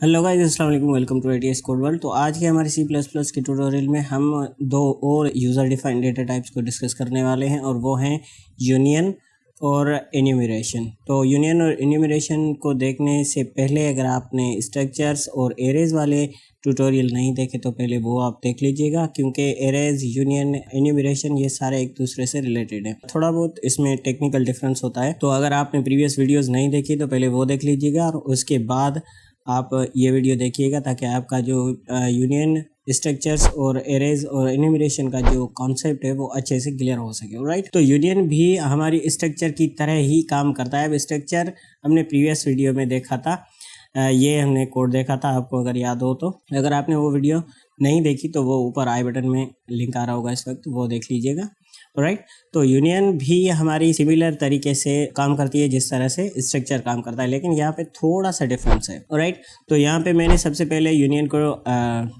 Hello guys, अस्सलाम वालेकुम। Welcome to ATS code world. तो आज के हमारे C++ के ट्यूटोरियल में हम दो और यूज़र डिफाइंड डेटा टाइप्स को डिस्कस करने वाले हैं और वो हैं यूनियन और एन्यूमरेशन। तो यूनियन और एन्यूमरेशन को देखने से पहले अगर आपने स्ट्रक्चर्स और एरेज वाले ट्यूटोरियल नहीं देखे तो पहले वो आप देख लीजिएगा, क्योंकि एरेज, यूनियन, एन्यूमरेशन ये सारे एक दूसरे से रिलेटेड है। थोड़ा बहुत इसमें टेक्निकल डिफरेंस होता है, तो अगर आपने प्रीवियस वीडियोस नहीं देखी तो पहले वो देख लीजिएगा और उसके बाद आप ये वीडियो देखिएगा, ताकि आपका जो यूनियन, स्ट्रक्चर्स और एरेज और एन्यूमरेशन का जो कॉन्सेप्ट है वो अच्छे से क्लियर हो सके। राइट, तो यूनियन भी हमारी स्ट्रक्चर की तरह ही काम करता है। अब स्ट्रक्चर हमने प्रीवियस वीडियो में देखा था, ये हमने कोड देखा था, आपको अगर याद हो तो। अगर आपने वो वीडियो नहीं देखी तो वो ऊपर आई बटन में लिंक आ रहा होगा इस वक्त, वो देख लीजिएगा। राइट, तो यूनियन भी हमारी सिमिलर तरीके से काम करती है जिस तरह से स्ट्रक्चर काम करता है, लेकिन यहाँ पे थोड़ा सा डिफरेंस है। राइट, तो यहाँ पे मैंने सबसे पहले यूनियन को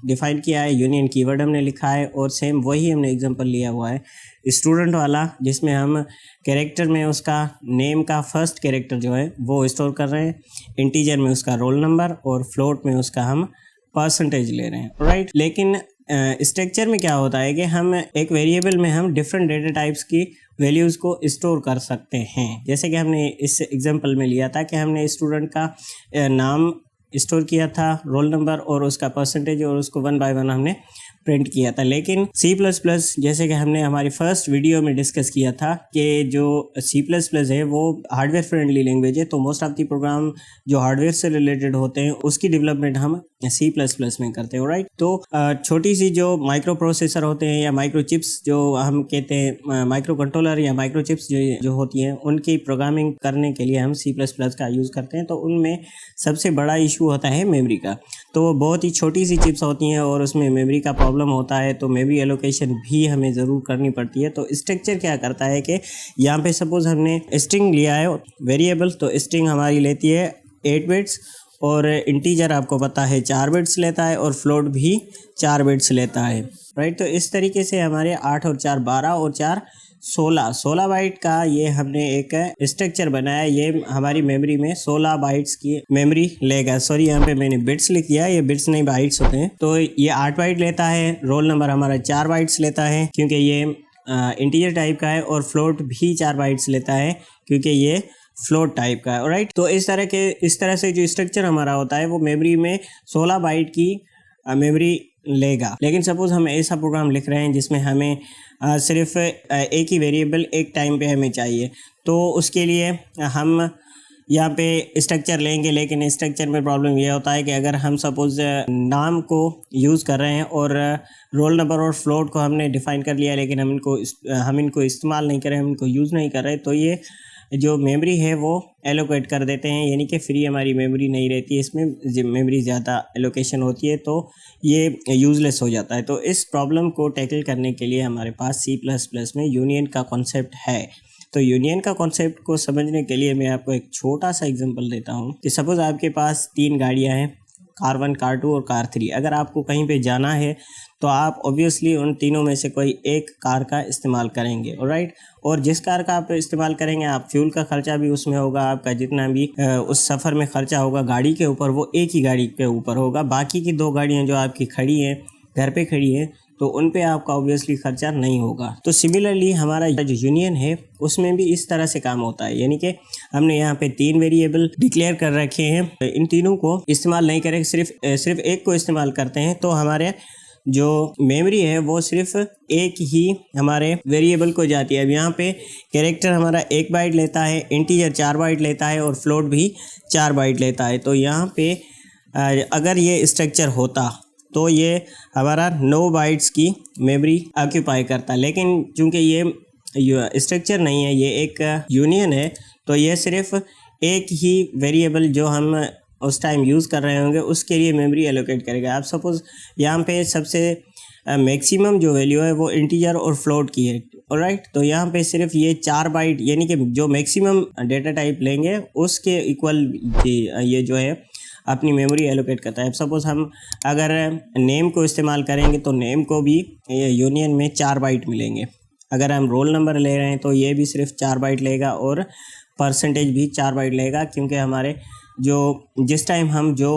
डिफाइन किया है, यूनियन कीवर्ड हमने लिखा है और सेम वही हमने एग्जांपल लिया हुआ है स्टूडेंट वाला, जिसमें हम कैरेक्टर में उसका नेम का फर्स्ट कैरेक्टर जो है वो स्टोर कर रहे हैं, इंटीजर में उसका रोल नंबर और फ्लोट में उसका हम परसेंटेज ले रहे हैं। राइट, लेकिन स्ट्रक्चर में क्या होता है कि हम एक वेरिएबल में हम डिफरेंट डेटा टाइप्स की वैल्यूज़ को स्टोर कर सकते हैं। जैसे कि हमने इस एग्जांपल में लिया था कि हमने स्टूडेंट का नाम स्टोर किया था, रोल नंबर और उसका परसेंटेज, और उसको 1 बाय 1 हमने प्रिंट किया था। लेकिन C++, जैसे कि हमने हमारी फर्स्ट वीडियो में डिस्कस किया था कि जो C++ है वो हार्डवेयर फ्रेंडली लैंग्वेज है, तो मोस्ट ऑफ द प्रोग्राम जो हार्डवेयर से रिलेटेड होते हैं उसकी डेवलपमेंट हम C++ में करते हैं। राइट, तो छोटी सी जो माइक्रो प्रोसेसर होते हैं या माइक्रो चिप्स जो हम कहते हैं, माइक्रो कंट्रोलर या माइक्रो चिप्स जो होती हैं, उनकी प्रोग्रामिंग करने के लिए हम C++ का यूज़ करते हैं। तो उनमें सबसे बड़ा इशू होता है मेमोरी का। तो बहुत ही छोटी सी चिप्स होती हैं और उसमें मेमोरी का प्रॉब्लम होता है, तो मेमोरी एलोकेशन भी हमें ज़रूर करनी पड़ती है। तो स्ट्रक्चर क्या करता है कि यहाँ पे सपोज़ हमने स्ट्रिंग लिया है वेरिएबल, तो स्ट्रिंग हमारी लेती है 8 बिट्स और इंटीजर आपको पता है 4 बिट्स लेता है और फ्लोट भी 4 बिट्स लेता है। राइट, तो इस तरीके से हमारे 8 और 4 12 और 4 16 बाइट का ये हमने एक स्ट्रक्चर बनाया। ये हमारी मेमोरी में 16 बाइट्स की मेमोरी लेगा। सॉरी, यहाँ पे मैंने बिट्स लिख दिया, ये बिट्स नहीं बाइट्स होते हैं। तो ये 8 बाइट लेता है, रोल नंबर हमारा 4 बाइट्स लेता है क्योंकि ये इंटीजर टाइप का है, और फ्लोट भी 4 बाइट्स लेता है क्योंकि ये फ्लोट टाइप का है। राइट, तो इस तरह से जो स्ट्रक्चर हमारा होता है वो मेमोरी में 16 बाइट की मेमोरी लेगा। लेकिन सपोज हम ऐसा प्रोग्राम लिख रहे हैं जिसमें हमें सिर्फ एक ही वेरिएबल एक टाइम पे हमें चाहिए, तो उसके लिए हम यहाँ पे स्ट्रक्चर लेंगे। लेकिन स्ट्रक्चर में प्रॉब्लम ये होता है कि अगर हम सपोज नाम को यूज़ कर रहे हैं और रोल नंबर और फ्लोट को हमने डिफाइन कर लिया, लेकिन हम इनको इस्तेमाल नहीं कर रहे, हम इनको यूज़ नहीं कर रहे, तो ये जो मेमोरी है वो एलोकेट कर देते हैं, यानी कि फ्री हमारी मेमोरी नहीं रहती है, इसमें मेमोरी ज़्यादा एलोकेशन होती है, तो ये यूज़लेस हो जाता है। तो इस प्रॉब्लम को टैकल करने के लिए हमारे पास C++ में यूनियन का कॉन्सेप्ट है। तो यूनियन का कॉन्सेप्ट को समझने के लिए मैं आपको एक छोटा सा एग्जांपल देता हूँ कि सपोज़ आपके पास 3 गाड़ियाँ हैं, कार 1, कार 2 और कार 3। अगर आपको कहीं पे जाना है तो आप ऑब्वियसली उन तीनों में से कोई एक कार का इस्तेमाल करेंगे। राइट, और जिस कार का आप इस्तेमाल करेंगे, आप फ्यूल का खर्चा भी उसमें होगा, आपका जितना भी उस सफ़र में खर्चा होगा गाड़ी के ऊपर वो एक ही गाड़ी के ऊपर होगा। बाकी की 2 गाड़ियाँ जो आपकी खड़ी हैं, घर पे खड़ी हैं, तो उन पे आपका ऑब्वियसली खर्चा नहीं होगा। तो सिमिलरली हमारा जो यूनियन है उसमें भी इस तरह से काम होता है, यानी कि हमने यहाँ पे 3 वेरिएबल डिक्लेयर कर रखे हैं, इन तीनों को इस्तेमाल नहीं करें, सिर्फ एक को इस्तेमाल करते हैं, तो हमारे जो मेमोरी है वो सिर्फ एक ही हमारे वेरिएबल को जाती है। अब यहाँ पे कैरेक्टर हमारा 1 बाइट लेता है, इंटीजर 4 बाइट लेता है और फ्लोट भी 4 बाइट लेता है। तो यहाँ पे अगर ये स्ट्रक्चर होता तो ये हमारा 9 बाइट्स की मेमोरी ऑक्यूपाई करता, लेकिन चूंकि ये स्ट्रक्चर नहीं है, ये एक यूनियन है, तो ये सिर्फ एक ही वेरिएबल जो हम उस टाइम यूज़ कर रहे होंगे उसके लिए मेमोरी एलोकेट करेगा। आप सपोज़ यहाँ पे सबसे मैक्सिमम जो वैल्यू है वो इंटीजर और फ्लोट की है। राइट, तो यहाँ पे सिर्फ ये 4 बाइट, यानी कि जो मैक्सिमम डेटा टाइप लेंगे उसके इक्वल ये जो है अपनी मेमोरी एलोकेट करता है। अब सपोज़ हम अगर नेम को इस्तेमाल करेंगे तो नेम को भी यूनियन में 4 बाइट मिलेंगे। अगर हम रोल नंबर ले रहे हैं तो ये भी सिर्फ 4 बाइट लेगा और परसेंटेज भी 4 बाइट लेगा, क्योंकि हमारे जिस टाइम हम जो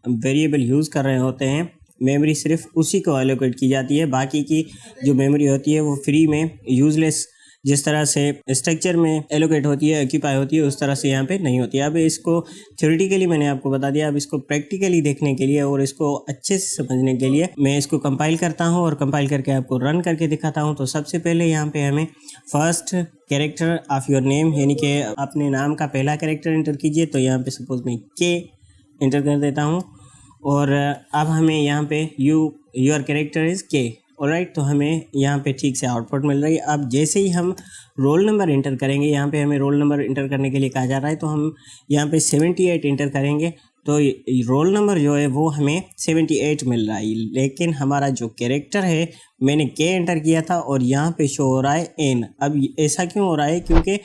वेरिएबल यूज़ कर रहे होते हैं मेमोरी सिर्फ उसी को एलोकेट की जाती है, बाकी की जो मेमोरी होती है वो फ्री में यूज़लेस जिस तरह से स्ट्रक्चर में एलोकेट होती है, ऑक्यूपाई होती है, उस तरह से यहाँ पे नहीं होती है। अब इसको थ्योरेटिकली मैंने आपको बता दिया, अब इसको प्रैक्टिकली देखने के लिए और इसको अच्छे से समझने के लिए मैं इसको कंपाइल करता हूँ और कंपाइल करके आपको रन करके दिखाता हूँ। तो सबसे पहले यहाँ पे हमें first character of your name यानी कि अपने नाम का पहला कैरेक्टर एंटर कीजिए। तो यहाँ पे सपोज मैं के एंटर कर देता हूँ और अब हमें यहाँ पे योर कैरेक्टर इज़ के, ऑलराइट। तो हमें यहाँ पे ठीक से आउटपुट मिल रही है। अब जैसे ही हम रोल नंबर इंटर करेंगे, यहाँ पे हमें रोल नंबर इंटर करने के लिए कहा जा रहा है, तो हम यहाँ पे 78 इंटर करेंगे तो रोल नंबर जो है वो हमें 78 मिल रहा है। लेकिन हमारा जो कैरेक्टर है मैंने के एंटर किया था और यहाँ पे शो हो रहा है एन। अब ऐसा क्यों हो रहा है? क्योंकि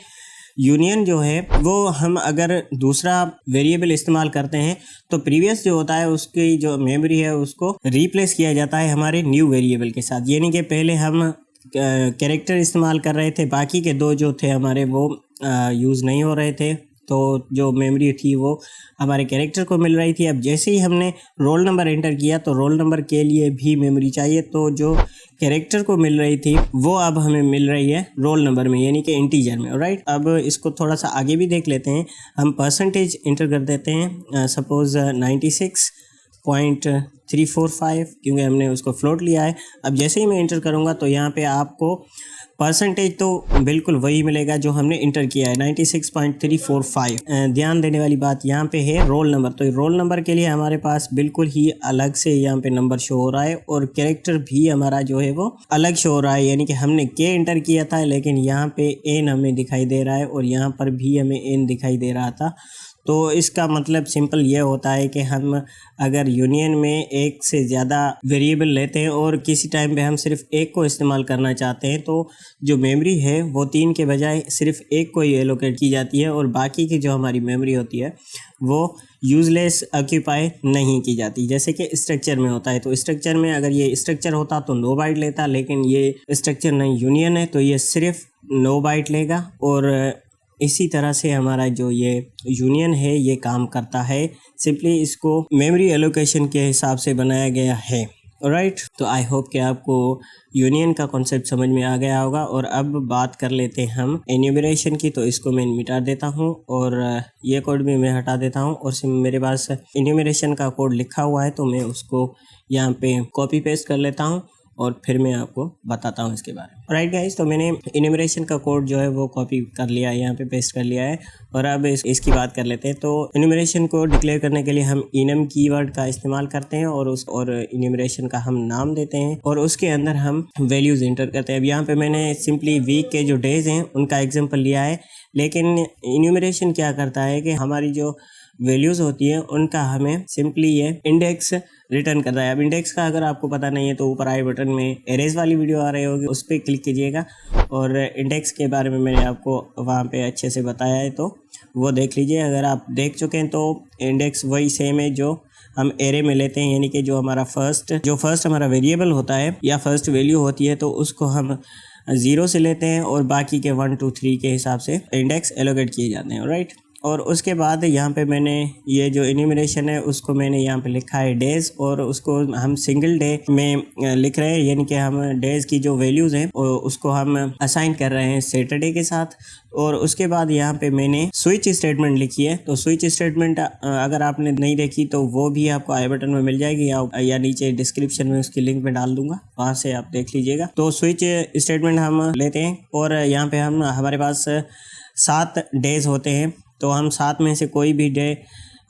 यूनियन जो है वो हम अगर दूसरा वेरिएबल इस्तेमाल करते हैं तो प्रीवियस जो होता है उसकी जो मेमोरी है उसको रिप्लेस किया जाता है हमारे न्यू वेरिएबल के साथ। यानी कि पहले हम कैरेक्टर इस्तेमाल कर रहे थे, बाकी के दो जो थे हमारे वो यूज़ नहीं हो रहे थे, तो जो मेमोरी थी वो हमारे कैरेक्टर को मिल रही थी। अब जैसे ही हमने रोल नंबर एंटर किया तो रोल नंबर के लिए भी मेमोरी चाहिए, तो जो कैरेक्टर को मिल रही थी वो अब हमें मिल रही है रोल नंबर में यानी कि इंटीजर में, राइट। अब इसको थोड़ा सा आगे भी देख लेते हैं। हम परसेंटेज एंटर कर देते हैं, सपोज 96.345 क्योंकि हमने उसको फ्लोट लिया है। अब जैसे ही मैं एंटर करूँगा तो यहाँ पे आपको परसेंटेज तो बिल्कुल वही मिलेगा जो हमने इंटर किया है, 96.345। ध्यान देने वाली बात यहाँ पे है रोल नंबर। तो रोल नंबर के लिए हमारे पास बिल्कुल ही अलग से यहाँ पे नंबर शो हो रहा है और कैरेक्टर भी हमारा जो है वो अलग शो हो रहा है। यानी कि हमने के एंटर किया था लेकिन यहाँ पे एन हमें दिखाई दे रहा है और यहाँ पर भी हमें एन दिखाई दे रहा था। तो इसका मतलब सिंपल ये होता है कि हम अगर यूनियन में एक से ज़्यादा वेरिएबल लेते हैं और किसी टाइम पे हम सिर्फ एक को इस्तेमाल करना चाहते हैं तो जो मेमोरी है वो 3 के बजाय सिर्फ एक को ही एलोकेट की जाती है और बाकी की जो हमारी मेमोरी होती है वो यूज़लेस ऑक्यूपाई नहीं की जाती, जैसे कि स्ट्रक्चर में होता है। तो स्ट्रक्चर में अगर ये स्ट्रक्चर होता तो 9 बाइट लेता, लेकिन ये स्ट्रक्चर नहीं यूनियन है तो ये सिर्फ 9 बाइट लेगा। और इसी तरह से हमारा जो ये यूनियन है ये काम करता है। सिंपली इसको मेमोरी एलोकेशन के हिसाब से बनाया गया है, राइट। तो आई होप कि आपको यूनियन का कॉन्सेप्ट समझ में आ गया होगा। और अब बात कर लेते हैं हम एन्यूमरेशन की। तो इसको मैं मिटा देता हूँ और ये कोड भी मैं हटा देता हूँ और मेरे पास एन्यूमरेशन का कोड लिखा हुआ है तो मैं उसको यहाँ पे कॉपी पेस्ट कर लेता हूँ और फिर मैं आपको बताता हूँ इसके बारे में। राइट गाइस, तो मैंने एन्यूमरेशन का कोड जो है वो कॉपी कर लिया है, यहाँ पे पेस्ट कर लिया है। और अब इसकी बात कर लेते हैं। तो एन्यूमरेशन को डिक्लेयर करने के लिए हम enum कीवर्ड का इस्तेमाल करते हैं और एन्यूमरेशन का हम नाम देते हैं और उसके अंदर हम वैल्यूज़ इंटर करते हैं। अब यहाँ पे मैंने सिंपली वीक के जो डेज हैं उनका एग्जाम्पल लिया है, लेकिन एन्यूमरेशन क्या करता है कि हमारी जो वैल्यूज़ होती है उनका हमें सिंपली ये इंडेक्स रिटर्न कर रहा है। अब इंडेक्स का अगर आपको पता नहीं है तो ऊपर आई बटन में एरेज वाली वीडियो आ रही होगी, उस पर क्लिक कीजिएगा और इंडेक्स के बारे में मैंने आपको वहाँ पे अच्छे से बताया है तो वो देख लीजिए। अगर आप देख चुके हैं तो इंडेक्स वही सेम है जो हम एरे में लेते हैं, यानी कि जो हमारा फर्स्ट हमारा वेरिएबल होता है या फर्स्ट वैल्यू होती है तो उसको हम 0 से लेते हैं और बाकी के 1 2 3 के हिसाब से इंडेक्स एलोकेट किए जाते हैं, राइट। और उसके बाद यहाँ पे मैंने ये जो एन्यूमरेशन है उसको मैंने यहाँ पे लिखा है डेज और उसको हम सिंगल डे में लिख रहे हैं, यानी कि हम डेज की जो वैल्यूज़ हैं उसको हम असाइन कर रहे हैं सैटरडे के साथ। और उसके बाद यहाँ पे मैंने स्विच स्टेटमेंट लिखी है। तो स्विच स्टेटमेंट अगर आपने नहीं देखी तो वो भी आपको आई बटन में मिल जाएगी या नीचे डिस्क्रिप्शन में उसकी लिंक में डाल दूंगा, वहाँ से आप देख लीजिएगा। तो स्विच स्टेटमेंट हम लेते हैं और यहाँ पे हमारे पास 7 डेज होते हैं तो हम 7 में से कोई भी डे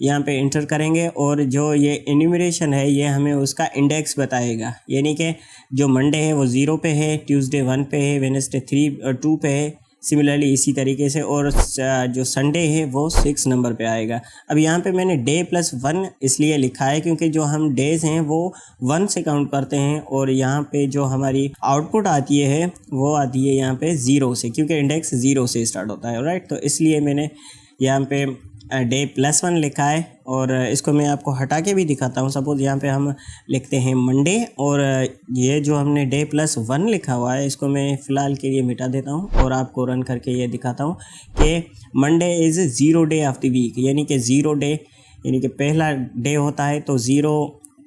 यहाँ पे इंटर करेंगे और जो ये एन्यूमरेशन है ये हमें उसका इंडेक्स बताएगा, यानी कि जो मंडे है वो 0 पे है, ट्यूसडे 1 पे है, वेडनेसडे 2 पे है, सिमिलरली इसी तरीके से, और जो संडे है वो 6 नंबर पे आएगा। अब यहाँ पे मैंने डे +1 इसलिए लिखा है क्योंकि जो हम डेज हैं वो 1 से काउंट करते हैं और यहाँ पे जो हमारी आउटपुट आती है वो आती है यहाँ पे 0 से, क्योंकि इंडेक्स 0 से स्टार्ट होता है, राइट। तो इसलिए मैंने यहाँ पे डे +1 लिखा है और इसको मैं आपको हटा के भी दिखाता हूँ। सपोज़ यहाँ पे हम लिखते हैं मंडे और ये जो हमने डे +1 लिखा हुआ है इसको मैं फ़िलहाल के लिए मिटा देता हूँ और आपको रन करके ये दिखाता हूँ कि Monday is 0 day of the week, यानी कि 0 डे यानी कि पहला डे होता है तो 0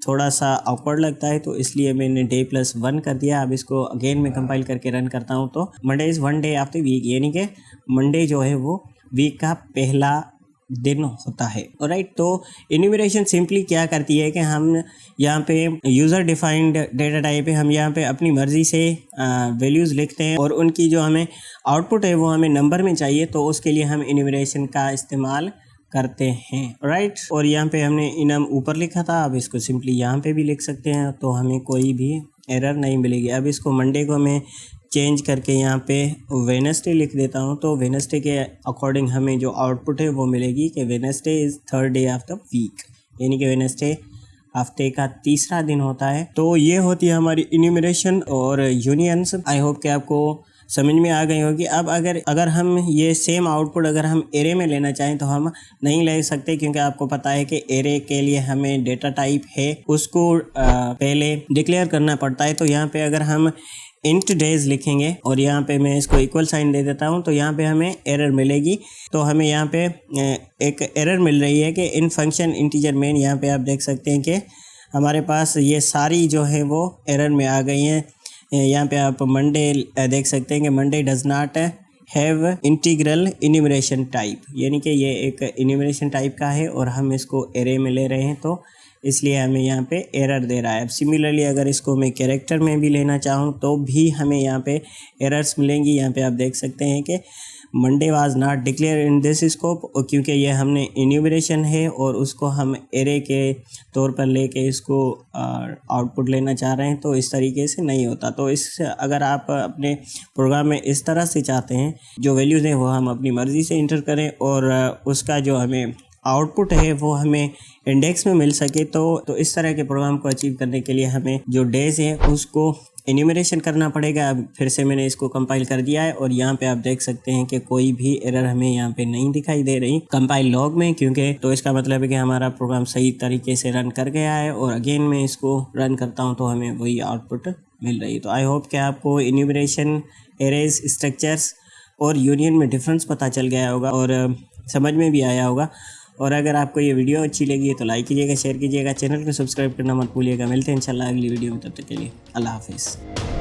थोड़ा सा awkward लगता है, तो इसलिए मैंने डे प्लस 1 कर दिया। अब इसको अगेन मैं कंपाइल करके रन करता हूँ तो Monday is 1 day of the week, यानी कि मंडे जो है वो वीक का पहला दिन होता है। राइट, तो इन्यूमरेशन सिंपली क्या करती है कि हम यहाँ पे यूज़र डिफाइंड डेटा टाइप है, हम यहाँ पे अपनी मर्ज़ी से वैल्यूज़ लिखते हैं और उनकी जो हमें आउटपुट है वो हमें नंबर में चाहिए, तो उसके लिए हम इन्यूमरेशन का इस्तेमाल करते हैं। राइट, और यहाँ पे हमने इनम ऊपर लिखा था, अब इसको सिंपली यहाँ पे भी लिख सकते हैं, तो हमें कोई भी एरर नहीं मिलेगी। अब इसको मंडे को मैं चेंज करके यहाँ पे वेडनेसडे लिख देता हूँ, तो वेडनेसडे के अकॉर्डिंग हमें जो आउटपुट है वो मिलेगी कि Wednesday is 3rd day of the week, यानी कि वेडनेसडे हफ्ते का तीसरा दिन होता है। तो ये होती है हमारी इन्यूमरेशन और यूनियंस। आई होप कि आपको समझ में आ गई होगी। अब अगर हम ये सेम आउटपुट अगर हम एरे में लेना चाहें तो हम नहीं ले सकते, क्योंकि आपको पता है कि एरे के लिए हमें डेटा टाइप है उसको पहले डिक्लेयर करना पड़ता है। तो यहाँ पे अगर हम इंट डेज लिखेंगे और यहाँ पे मैं इसको इक्वल साइन दे देता हूँ, तो यहाँ पे हमें एरर मिलेगी। तो हमें यहाँ पे एक एरर मिल रही है कि इन फंक्शन इंटीजर मेन, यहाँ पे आप देख सकते हैं कि हमारे पास ये सारी जो है वो एरर में आ गई हैं। यहाँ पे आप मंडे देख सकते हैं कि Monday does not have integral enumeration type, यानी कि ये एक इन्यूमरेशन टाइप का है और हम इसको एरे में ले रहे हैं, तो इसलिए हमें यहाँ पे एरर दे रहा है। अब सिमिलरली अगर इसको मैं कैरेक्टर में भी लेना चाहूँ तो भी हमें यहाँ पे एरर्स मिलेंगी। यहाँ पे आप देख सकते हैं कि Monday was not declare in this scope, क्योंकि ये हमने इन्यूमरेशन है और उसको हम एरे के तौर पर लेके इसको आउटपुट लेना चाह रहे हैं, तो इस तरीके से नहीं होता। तो अगर आप अपने प्रोग्राम में इस तरह से चाहते हैं जो वैल्यूज़ हैं वो हम अपनी मर्ज़ी से इंटर करें और उसका जो हमें आउटपुट है वो हमें इंडेक्स में मिल सके, तो इस तरह के प्रोग्राम को अचीव करने के लिए हमें जो डेज है उसको इन्यूमरेशन करना पड़ेगा। अब फिर से मैंने इसको कंपाइल कर दिया है और यहाँ पे आप देख सकते हैं कि कोई भी एरर हमें यहाँ पे नहीं दिखाई दे रही कंपाइल लॉग में, क्योंकि तो इसका मतलब है कि हमारा प्रोग्राम सही तरीके से रन कर गया है। और अगेन मैं इसको रन करता हूँ तो हमें वही आउटपुट मिल रही है। तो आई होप कि आपको इन्यूमरेशन, एरेज, स्ट्रक्चर्स और यूनियन में डिफरेंस पता चल गया होगा और समझ में भी आया होगा। और अगर आपको ये वीडियो अच्छी लगी है तो लाइक कीजिएगा, शेयर कीजिएगा, चैनल को सब्सक्राइब करना मत भूलिएगा। मिलते हैं इंशाल्लाह अगली वीडियो में, तब तक के लिए अल्लाह हाफिज़।